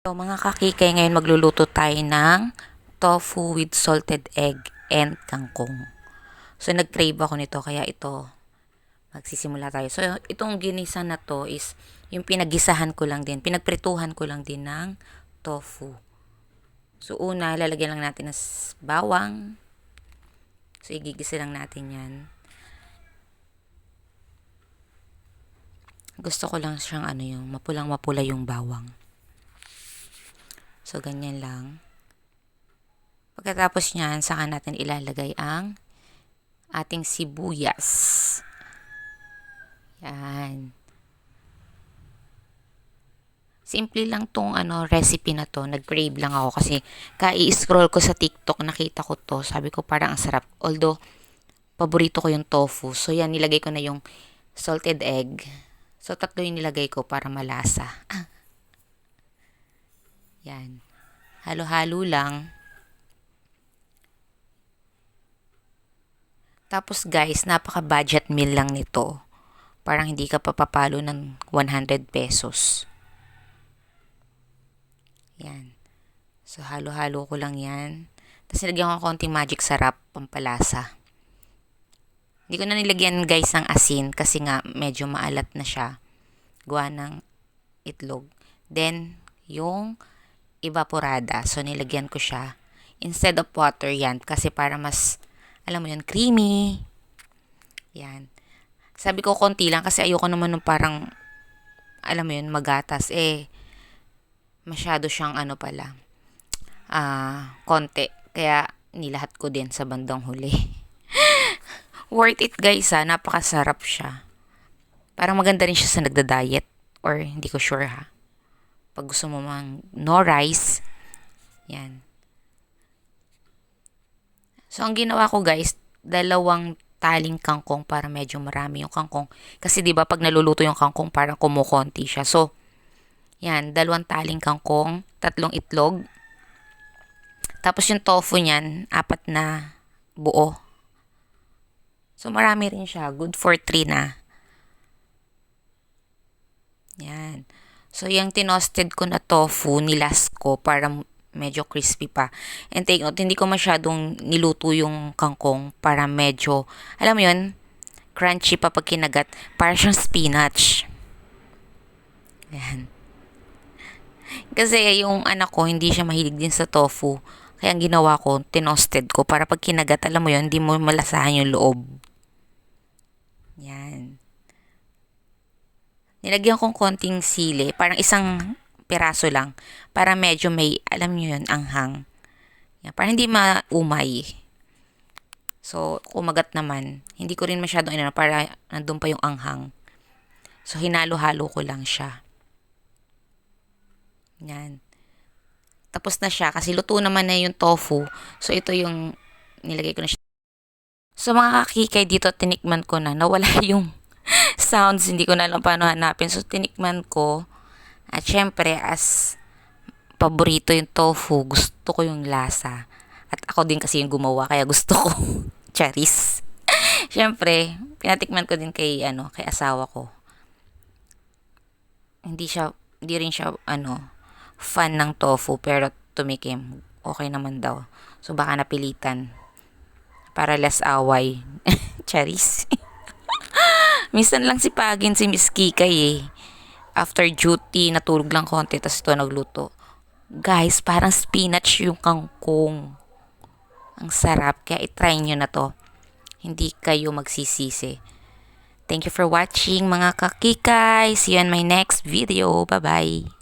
So mga kakikay, ngayon magluluto tayo ng tofu with salted egg and kangkong. So nag-crave ako nito kaya ito magsisimula tayo. So itong ginisa na to is yung pinaggisahan ko lang din, pinagprituhan ko lang din ng tofu. So una, lalagyan lang natin ng bawang. So igigisa lang natin yan. Gusto ko lang siyang yung mapulang-mapula yung bawang. So, ganyan lang. Pagkatapos nyan, saka natin ilalagay ang ating sibuyas. Yan. Simple lang tong recipe na to. Nag-crave lang ako kasi kai-scroll ko sa TikTok, nakita ko to. Sabi ko parang ang sarap. Although, paborito ko yung tofu. So, yan, nilagay ko na yung salted egg. So, tatlo yung nilagay ko para malasa. Yan. Halo-halo lang. Tapos guys, napaka-budget meal lang nito. Parang hindi ka papapalo ng 100 pesos. Yan. So, halo-halo ko lang yan. Tapos nilagyan ko konting magic sarap, pampalasa. Hindi ko na nilagyan guys ng asin kasi nga medyo maalat na siya. Gawa ng itlog. Then, yung evaporada. So, nilagyan ko siya. Instead of water yan. Kasi para mas, alam mo yun, creamy. Yan. Sabi ko konti lang kasi ayoko naman nung parang, alam mo yun, magatas. Masyado siyang konti. Kaya, nilahat ko din sa bandang huli. Worth it guys ha. Napakasarap siya. Parang maganda rin siya sa nagda-diet. Or, hindi ko sure ha. Pag gusto mo mang no rice, yan. So, ang ginawa ko guys, 2 taling kangkong para medyo marami yung kangkong. Kasi 'di ba pag naluluto yung kangkong parang kumukonti siya. So, yan, 2 taling kangkong, 3 itlog. Tapos yung tofu niyan, 4 na buo. So, marami rin siya. Good for 3 na. Yan. So, yung tinosted ko na tofu, nilas ko para medyo crispy pa. And take note, hindi ko masyadong niluto yung kangkong para medyo, alam mo yun, crunchy pa pag kinagat. Para siyang spinach. Yan. Kasi yung anak ko, hindi siya mahilig din sa tofu. Kaya ang ginawa ko, tinosted ko para pag kinagat, alam mo yun, hindi mo malasahan yung loob. Yan. Nilagyan kong konting sili, parang isang piraso lang, para medyo may, alam nyo yun, anghang. Yan, para hindi maumay. So, kumagat naman. Hindi ko rin masyadong para nandun pa yung anghang. So, hinalo-halo ko lang siya. Yan. Tapos na siya, kasi luto naman na yung tofu. So, ito yung nilagay ko na siya. So, mga kakikay dito, tinikman ko na, nawala yung sounds, hindi ko na alam paano hanapin. So, tinikman ko. At syempre, as paborito yung tofu, gusto ko yung lasa. At ako din kasi yung gumawa, kaya gusto ko. Charis. Syempre, pinatikman ko din kay asawa ko. Hindi rin siya, fan ng tofu, pero tumikim. Okay naman daw. So, baka napilitan. Para less away. Charis. Minsan lang sipagin si Miss Kikay After duty, natulog lang konti, tapos ito nagluto. Guys, parang spinach yung kangkong. Ang sarap, kaya itry nyo na to. Hindi kayo magsisisi. Thank you for watching mga kakikay. See you in my next video. Bye-bye.